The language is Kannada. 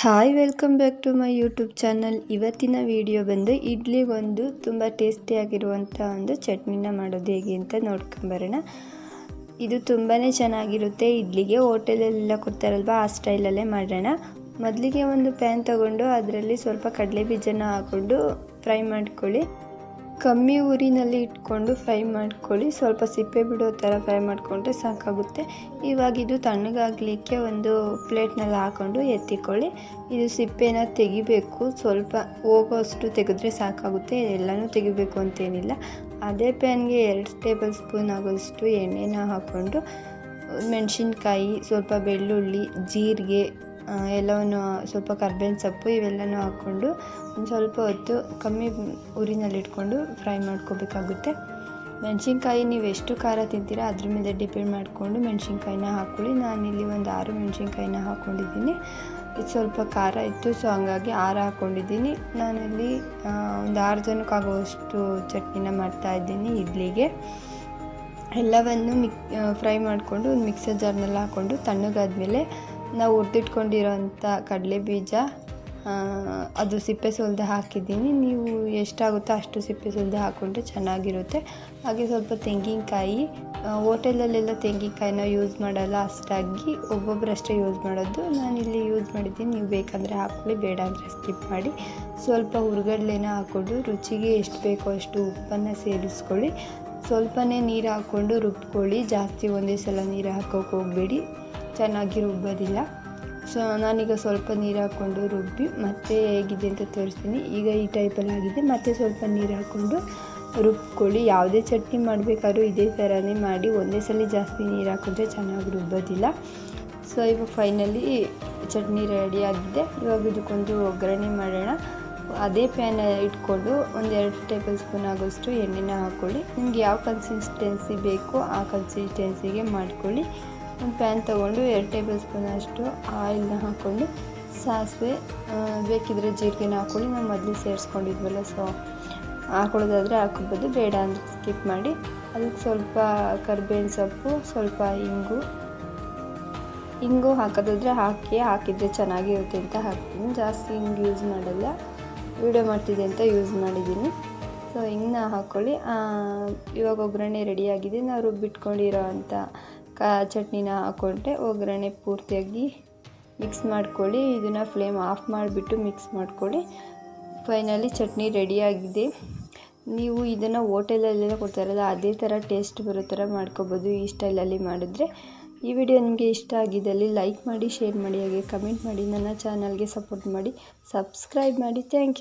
Hi, welcome back to my YouTube channel. ಇವತ್ತಿನ ವಿಡಿಯೋ ಬಂದು ಇಡ್ಲಿಗೊಂದು ತುಂಬ ಟೇಸ್ಟಿಯಾಗಿರುವಂಥ ಒಂದು ಚಟ್ನಿನ ಮಾಡೋದು ಹೇಗೆ ಅಂತ ನೋಡ್ಕೊಂಬರೋಣ. ಇದು ತುಂಬಾ ಚೆನ್ನಾಗಿರುತ್ತೆ. ಇಡ್ಲಿಗೆ ಹೋಟೆಲೆಲ್ಲ ಕೊಡ್ತಾರಲ್ವ, ಆ ಸ್ಟೈಲಲ್ಲೇ ಮಾಡೋಣ. ಮೊದಲಿಗೆ ಒಂದು ಪ್ಯಾನ್ ತಗೊಂಡು ಅದರಲ್ಲಿ ಸ್ವಲ್ಪ ಕಡಲೆ ಬೀಜನ ಹಾಕ್ಕೊಂಡು ಫ್ರೈ ಮಾಡ್ಕೊಳ್ಳಿ. ಕಮ್ಮಿ ಉರಿನಲ್ಲಿ ಇಟ್ಕೊಂಡು ಫ್ರೈ ಮಾಡ್ಕೊಳ್ಳಿ. ಸ್ವಲ್ಪ ಸಿಪ್ಪೆ ಬಿಡೋ ಥರ ಫ್ರೈ ಮಾಡಿಕೊಂಡ್ರೆ ಸಾಕಾಗುತ್ತೆ. ಇವಾಗ ಇದು ತಣ್ಣಗಾಗಲಿಕ್ಕೆ ಒಂದು ಪ್ಲೇಟ್ನಲ್ಲಿ ಹಾಕ್ಕೊಂಡು ಎತ್ತಿಕೊಳ್ಳಿ. ಇದು ಸಿಪ್ಪೆನ ತೆಗಿಬೇಕು, ಸ್ವಲ್ಪ ಹೋಗೋಷ್ಟು ತೆಗೆದ್ರೆ ಸಾಕಾಗುತ್ತೆ, ಎಲ್ಲನೂ ತೆಗಿಬೇಕು ಅಂತೇನಿಲ್ಲ. ಅದೇ ಪ್ಯಾನ್ಗೆ 2 ಟೇಬಲ್ ಸ್ಪೂನ್ ಆಗೋಷ್ಟು ಎಣ್ಣೆನ ಹಾಕ್ಕೊಂಡು ಮೆಣಸಿನ್ಕಾಯಿ, ಸ್ವಲ್ಪ ಬೆಳ್ಳುಳ್ಳಿ, ಜೀರಿಗೆ ಎಲ್ಲವನ್ನು, ಸ್ವಲ್ಪ ಕರ್ಬೇವಿನ ಸೊಪ್ಪು ಇವೆಲ್ಲನೂ ಹಾಕ್ಕೊಂಡು ಒಂದು ಸ್ವಲ್ಪ ಹೊತ್ತು ಕಮ್ಮಿ ಉರಿನಲ್ಲಿ ಇಟ್ಕೊಂಡು ಫ್ರೈ ಮಾಡ್ಕೋಬೇಕಾಗುತ್ತೆ. ಮೆಣಸಿನ್ಕಾಯಿ ನೀವು ಎಷ್ಟು ಖಾರ ತಿಂತೀರಾ ಅದ್ರ ಮೇಲೆ ಡಿಪೆಂಡ್ ಮಾಡಿಕೊಂಡು ಮೆಣಸಿನ್ಕಾಯಿನ ಹಾಕ್ಕೊಳ್ಳಿ. ನಾನಿಲ್ಲಿ ಒಂದು 6 ಮೆಣಸಿನ್ಕಾಯಿನ ಹಾಕ್ಕೊಂಡಿದ್ದೀನಿ. ಇದು ಸ್ವಲ್ಪ ಖಾರ ಇತ್ತು, ಸೊ ಹಂಗಾಗಿ 6 ಹಾಕ್ಕೊಂಡಿದ್ದೀನಿ. ನಾನಲ್ಲಿ ಒಂದು 6 ಜನಕ್ಕಾಗುವಷ್ಟು ಚಟ್ನಿನ ಮಾಡ್ತಾಯಿದ್ದೀನಿ ಇಡ್ಲಿಗೆ. ಎಲ್ಲವನ್ನು ಫ್ರೈ ಮಾಡಿಕೊಂಡು ಒಂದು ಮಿಕ್ಸರ್ ಜಾರ್ನಲ್ಲಿ ಹಾಕ್ಕೊಂಡು ತಣ್ಣಗಾದ್ಮೇಲೆ ನಾವು ಹುರಿದಿಟ್ಕೊಂಡಿರೋಂಥ ಕಡಲೆ ಬೀಜ, ಅದು ಸಿಪ್ಪೆ ಸುಲಿದು ಹಾಕಿದ್ದೀನಿ. ನೀವು ಎಷ್ಟಾಗುತ್ತೋ ಅಷ್ಟು ಸಿಪ್ಪೆ ಸುಲಿದು ಹಾಕ್ಕೊಂಡ್ರೆ ಚೆನ್ನಾಗಿರುತ್ತೆ. ಹಾಗೆ ಸ್ವಲ್ಪ ತೆಂಗಿನಕಾಯಿ, ಹೋಟೆಲಲ್ಲೆಲ್ಲ ತೆಂಗಿನಕಾಯಿನ ಯೂಸ್ ಮಾಡಲ್ಲ ಅಷ್ಟಾಗಿ, ಒಬ್ಬೊಬ್ಬರಷ್ಟೇ ಯೂಸ್ ಮಾಡೋದು. ನಾನಿಲ್ಲಿ ಯೂಸ್ ಮಾಡಿದ್ದೀನಿ, ನೀವು ಬೇಕಂದರೆ ಹಾಕ್ಕೊಳ್ಳಿ, ಬೇಡ ಅಂದರೆ ಸ್ಕಿಪ್ ಮಾಡಿ. ಸ್ವಲ್ಪ ಹುರ್ಗಡ್ಲೆನ ಹಾಕ್ಕೊಂಡು ರುಚಿಗೆ ಎಷ್ಟು ಬೇಕೋ ಅಷ್ಟು ಉಪ್ಪನ್ನು ಸೇರಿಸ್ಕೊಳ್ಳಿ. ಸ್ವಲ್ಪನೇ ನೀರು ಹಾಕ್ಕೊಂಡು ರುಬ್ಕೊಳ್ಳಿ. ಜಾಸ್ತಿ ಒಂದೇ ಸಲ ನೀರು ಹಾಕೋಕೆ ಹೋಗಬೇಡಿ, ಚೆನ್ನಾಗಿ ರುಬ್ಬೋದಿಲ್ಲ. ಸೊ ನಾನೀಗ ಸ್ವಲ್ಪ ನೀರು ಹಾಕ್ಕೊಂಡು ರುಬ್ಬಿ ಮತ್ತೆ ಹೇಗಿದೆ ಅಂತ ತೋರಿಸ್ತೀನಿ. ಈಗ ಈ ಟೈಪಲ್ಲಿ ಆಗಿದೆ. ಮತ್ತೆ ಸ್ವಲ್ಪ ನೀರು ಹಾಕ್ಕೊಂಡು ರುಬ್ಕೊಳ್ಳಿ. ಯಾವುದೇ ಚಟ್ನಿ ಮಾಡಬೇಕಾದ್ರೂ ಇದೇ ಥರನೇ ಮಾಡಿ, ಒಂದೇ ಸಲ ಜಾಸ್ತಿ ನೀರು ಹಾಕಿದ್ರೆ ಚೆನ್ನಾಗಿ ರುಬ್ಬೋದಿಲ್ಲ. ಸೊ ಇವಾಗ ಫೈನಲಿ ಚಟ್ನಿ ರೆಡಿಯಾಗಿದೆ. ಇವಾಗ ಇದಕ್ಕೊಂದು ಒಗ್ಗರಣೆ ಮಾಡೋಣ. ಅದೇ ಪ್ಯಾನ್ ಇಟ್ಕೊಂಡು ಒಂದು 2 ಟೇಬಲ್ ಸ್ಪೂನ್ ಆಗೋಷ್ಟು ಎಣ್ಣೆನ ಹಾಕ್ಕೊಳ್ಳಿ. ನಿಮ್ಗೆ ಯಾವ ಕನ್ಸಿಸ್ಟೆನ್ಸಿ ಬೇಕೋ ಆ ಕನ್ಸಿಸ್ಟೆನ್ಸಿಗೆ ಮಾಡ್ಕೊಳ್ಳಿ. ಒಂದು ಪ್ಯಾನ್ ತೊಗೊಂಡು 2 ಟೇಬಲ್ ಸ್ಪೂನ್ ಅಷ್ಟು ಆಯಿಲ್ನ ಹಾಕ್ಕೊಂಡು ಸಾಸಿವೆ, ಬೇಕಿದ್ರೆ ಜೀರಿಗೆನ ಹಾಕ್ಕೊಳ್ಳಿ. ನಾವು ಮೊದಲು ಸೇರಿಸ್ಕೊಂಡಿದ್ವಲ್ಲ, ಸೊ ಹಾಕೊಳ್ಳೋದಾದರೆ ಹಾಕೋಬೋದು, ಬೇಡ ಅಂದರೆ ಸ್ಕಿಪ್ ಮಾಡಿ. ಅದಕ್ಕೆ ಸ್ವಲ್ಪ ಕರ್ಬೇವಿನ ಸೊಪ್ಪು, ಸ್ವಲ್ಪ ಇಂಗು ಹಾಕೋದಾದರೆ ಹಾಕಿದರೆ ಚೆನ್ನಾಗಿರುತ್ತೆ ಅಂತ ಹಾಕ್ತೀನಿ. ಜಾಸ್ತಿ ಹಿಂಗೆ ಯೂಸ್ ಮಾಡಲ್ಲ, ವಿಡಿಯೋ ಮಾಡ್ತಿದ್ದೆ ಅಂತ ಯೂಸ್ ಮಾಡಿದ್ದೀನಿ. ಸೊ ಹಿಂಗನ್ನ ಹಾಕ್ಕೊಳ್ಳಿ. ಇವಾಗ ಒಗ್ಗರಣೆ ರೆಡಿಯಾಗಿದೆ. ನಾವು ರುಬ್ಬಿಟ್ಕೊಂಡಿರೋ ಅಂಥ ಚಟ್ನಿನ ಹಾಕ್ಕೊಂಡ್ರೆ ಒಗ್ಗರಣೆ ಪೂರ್ತಿಯಾಗಿ ಮಿಕ್ಸ್ ಮಾಡ್ಕೊಳ್ಳಿ. ಇದನ್ನು ಫ್ಲೇಮ್ ಆಫ್ ಮಾಡಿಬಿಟ್ಟು ಮಿಕ್ಸ್ ಮಾಡ್ಕೊಳ್ಳಿ. ಫೈನಲಿ ಚಟ್ನಿ ರೆಡಿಯಾಗಿದೆ. ನೀವು ಇದನ್ನು ಹೋಟೆಲಲ್ಲೆಲ್ಲ ಕೊಡ್ತಾರಲ್ಲ, ಅದೇ ಥರ ಟೇಸ್ಟ್ ಬರೋ ಥರ ಮಾಡ್ಕೊಬೋದು ಈ ಸ್ಟೈಲಲ್ಲಿ ಮಾಡಿದ್ರೆ. ಈ ವಿಡಿಯೋ ನಿಮಗೆ ಇಷ್ಟ ಆಗಿದ್ದಲ್ಲಿ ಲೈಕ್ ಮಾಡಿ, ಶೇರ್ ಮಾಡಿ, ಹಾಗೆ ಕಮೆಂಟ್ ಮಾಡಿ. ನನ್ನ ಚಾನಲ್ಗೆ ಸಪೋರ್ಟ್ ಮಾಡಿ, ಸಬ್ಸ್ಕ್ರೈಬ್ ಮಾಡಿ. Thank you.